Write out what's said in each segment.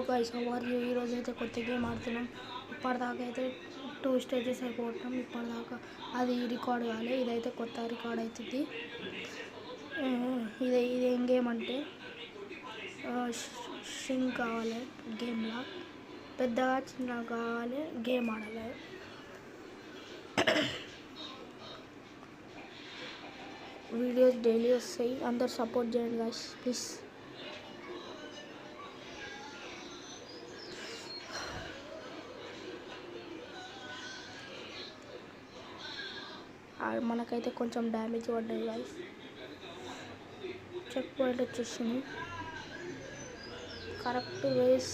Guys how are you. ఈరోజు అయితే కొత్త గేమ్ ఆడుతున్నాం. ఇప్పటిదాకా అయితే 2 స్టేజెస్ అయిపోతున్నాం. ఇప్పటిదాకా అది రికార్డ్ కావాలి. ఇదైతే కొత్త రికార్డ్ అవుతుంది. ఇది ఏం గేమ్ అంటే షింక్ కావాలి. గేమ్లో పెద్దగా చిన్నగా కావాలి. గేమ్ ఆడాలి. వీడియోస్ డైలీ వస్తాయి. అందరు సపోర్ట్ చేయండి గైస్ ప్లీజ్. మనకైతే కొంచెం డ్యామేజ్ పడ్డది గైస్. చెక్ పాయింట్ వచ్చేసింది. కరెక్ట్ వేస్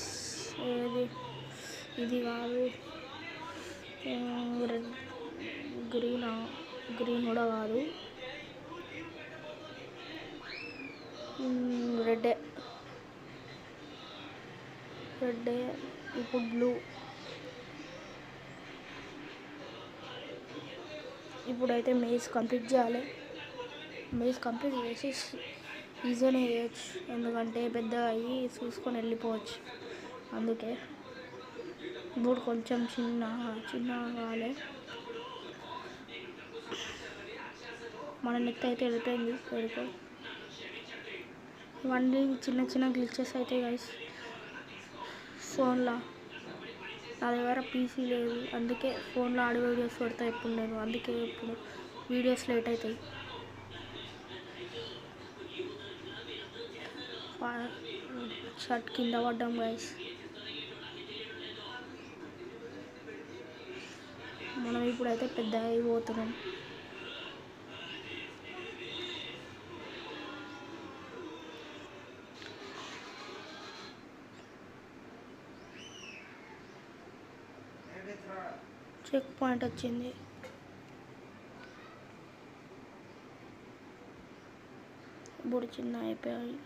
ఏది ఇది కాదు. రెడ్ గ్రీన్ కూడా కాదు. రెడ్ ఇప్పుడు బ్లూ. ఇప్పుడైతే మేజ్ కంప్లీట్ చేయాలి. మేజ్ కంప్లీట్ చేసి ఈజీనే చేయొచ్చు. ఎందుకంటే పెద్దగా అయ్యి చూసుకొని వెళ్ళిపోవచ్చు. అందుకే ఇప్పుడు కొంచెం చిన్న కావాలి. మన నెట్ అయితే వెళ్ళిపోయింది. ఇవన్నీ చిన్న గ్లిచెస్ అయితే గైస్ ఫోన్లో. నా దగ్గర పీసీ లేదు, అందుకే ఫోన్లో ఆడియో వీడియోస్ పెడతా ఎప్పుడు నేను. అందుకే ఇప్పుడు వీడియోస్ లేట్ అవుతాయి. షర్ట్ కింద పడ్డాం గైస్. మనం ఇప్పుడైతే పెద్ద అయిపోతున్నాం. చెక్ పాయింట్ వచ్చింది. ఇప్పుడు చిన్న అయిపోయాయి.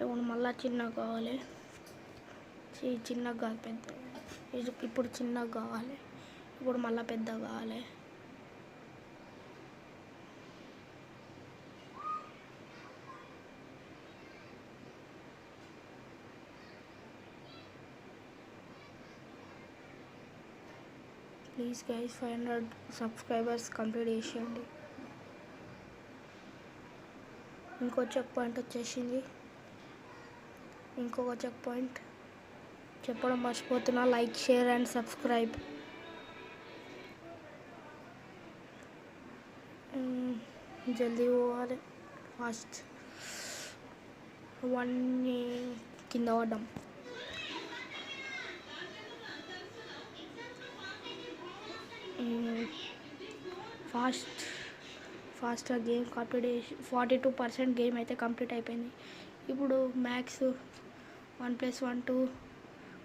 ఇప్పుడు మళ్ళా చిన్నగా కావాలి. చిన్నగా కాదు పెద్ద. ఇప్పుడు చిన్నగా కావాలి. ఇప్పుడు మళ్ళీ పెద్దగా కావాలి. ప్లీజ్ గైస్ 500 సబ్స్క్రైబర్స్ కంప్లీట్ చేసేయండి. ఇంకో చెక్ పాయింట్ వచ్చేసింది. ఇంకొక చెక్ పాయింట్ చెప్పడం మర్చిపోతున్నా. Like, share and subscribe. జల్దీ పోవాలి ఫాస్ట్. 1 కింద పడ్డాం. ఫాస్ట్గా గేమ్ కంప్లీట్ చేసి 42% గేమ్ అయితే కంప్లీట్ అయిపోయింది. ఇప్పుడు మ్యాక్స్ 1 + 1 2,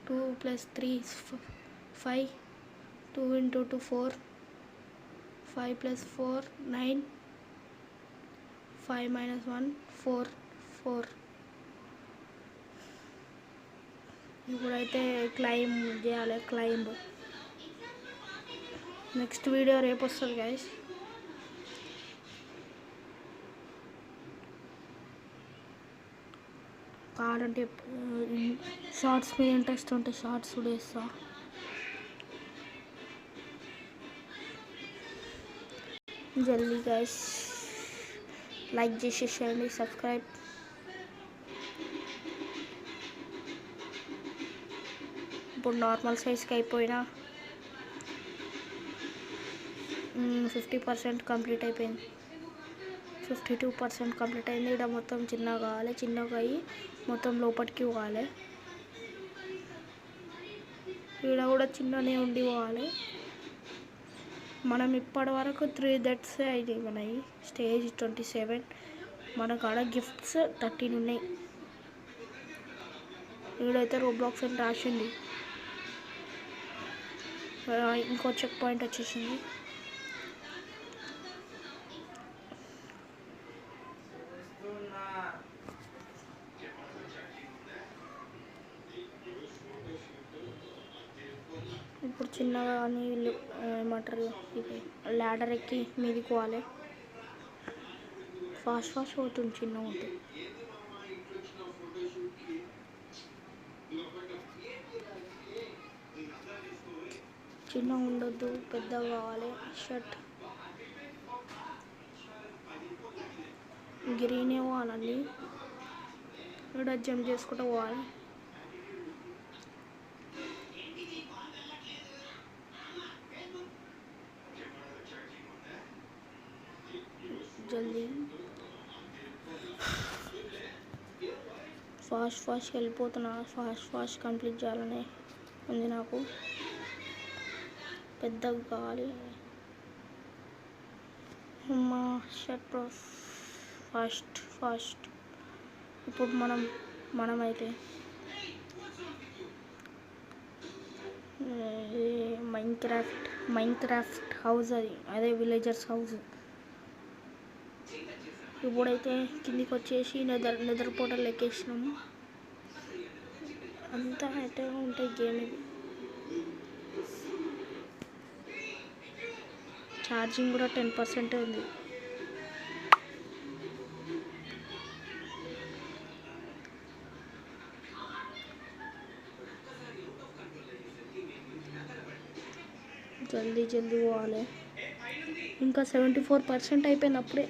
2 + 3 5, 2 × 2 4, 5 + 4 9, 5 - 1 4. ఇప్పుడైతే క్లైంబ్ చేయాలి. నెక్స్ట్ వీడియో రేపు వస్తుంది గైస్. కావాలంటే షార్ట్స్ మీద ఇంట్రెస్ట్ ఉంటే షార్ట్స్ కూడా వేస్తా. జల్దీ గైస్ లైక్ చేసేసేయండి, సబ్స్క్రైబ్. ఇప్పుడు నార్మల్ సైజ్కి అయిపోయినా 50% కంప్లీట్ అయిపోయింది. 52% కంప్లీట్ అయింది. ఇక్కడ మొత్తం చిన్నగా కావాలి. చిన్నగా అయ్యి మొత్తం లోపలికి పోవాలి. ఇక్కడ కూడా చిన్ననే ఉండి పోవాలి. మనం ఇప్పటి వరకు 3 డెత్స్ అయినాయి మనవి. స్టేజ్ 27. మన కాడ గిఫ్ట్స్ 13 ఉన్నాయి. ఇక్కడైతే రోబ్లాక్స్ అని రాసింది. ఇంకో చెక్ పాయింట్ వచ్చేసింది. ఇప్పుడు చిన్నగా నీళ్ళు ఏమంటారు ఇది ల్యాడర్ ఎక్కి మీదికి పోవాలి. ఫాస్ట్ ఫాస్ట్ పోతుంది, చిన్న ఉంటుంది. చిన్న ఉండొద్దు, పెద్దగా కావాలి షర్ట్. గ్రీనే పోవాలండి, ఇక్కడ జంప్ చేసుకుంటూ పోవాలి. జల్దీ ఫాస్ట్ వెళ్ళిపోతున్నా, ఫాస్ట్ కంప్లీట్ చేయాలని ఉంది నాకు. పెద్దగా కావాలి మా షర్ట్. ఫాస్ట్ ఇప్పుడు మనమైతే మైన్క్రాఫ్ట్ హౌస్, అదే విలేజర్స్ హౌస్. ఇప్పుడైతే కిందికి వచ్చేసి నెదర్ పోర్టల్ ఎక్కేసినాము. అంతా అయితే ఉంటాయి గేమ్. ఇది ఛార్జింగ్ కూడా 10% ఉంది. జల్దీ పోవాలి. ఇంకా 74% అయిపోయింది అప్పుడే.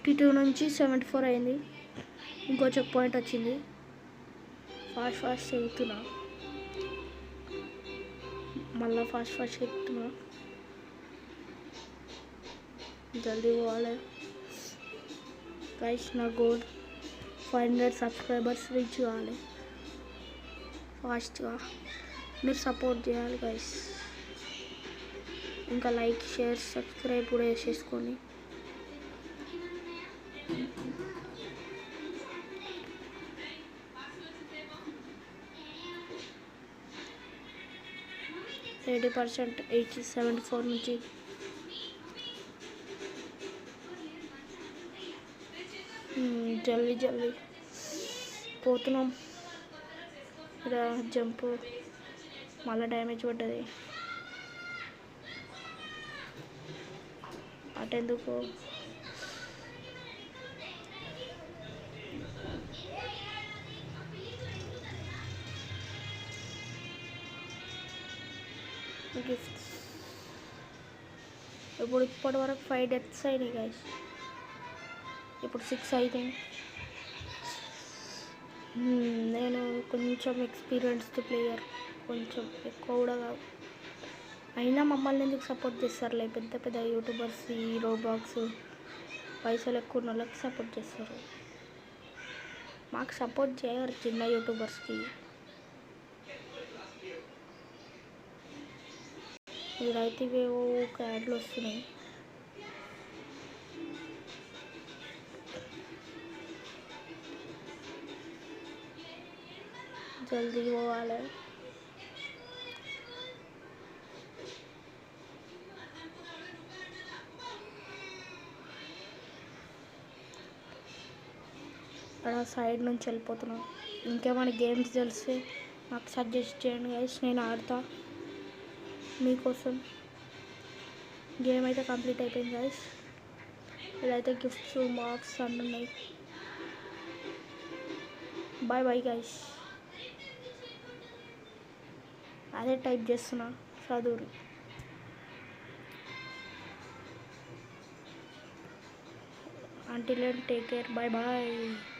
52 నుంచి 74 అయింది. ఇంకో చెక్ పాయింట్ వచ్చింది. ఫాస్ట్ ఎక్కుతున్నా, మళ్ళీ ఫాస్ట్ ఎక్కుతున్నా. జల్దీ పోవాలి గైస్. నా గోల్ 500 సబ్స్క్రైబర్స్ రీచ్ కావాలి. ఫాస్ట్గా మీరు సపోర్ట్ చేయాలి గైస్. ఇంకా లైక్, షేర్, సబ్స్క్రైబ్ కూడా చేసేసుకోండి. %80 74 నుంచి జల్దీ పోతున్నాం. ఇక్కడ జంప్, మళ్ళీ డ్యామేజ్ పడ్డది. అటెందుకు గిఫ్ట్స్. ఇప్పటి వరకు 5 డెత్స్ అయినాయి గైస్. ఇప్పుడు 6 అయితే. నేను కొంచెం ఎక్స్పీరియన్స్డ్ ప్లేయర్, కొంచెం ఎక్కువ కూడా కాదు. అయినా మమ్మల్ని ఎందుకు సపోర్ట్ చేస్తారులే, పెద్ద యూట్యూబర్స్, ఈ రోబాక్స్ పైసలు ఎక్కువ ఉన్న వాళ్ళకి సపోర్ట్ చేస్తారు. మాకు సపోర్ట్ చేయరు, చిన్న యూట్యూబర్స్కి. ఇదైతే ఇవేవో యాడ్లు వస్తున్నాయి. జల్దీ పోవాలి. అక్కడ సైడ్ నుంచి వెళ్ళిపోతున్నాం. ఇంకేమైనా గేమ్స్ తెలిస్తే నాకు సజెస్ట్ చేయండి గైస్, నేను ఆడతా మీకోసం. గేమ్ అయితే కంప్లీట్ అయిపోయింది గైస్. ఇదైతే గిఫ్ట్స్, మార్క్స్ అన్నీ ఉన్నాయి. Bye guys. అదే టైప్ చేస్తున్నా, చదువు. Until then, take care. Bye.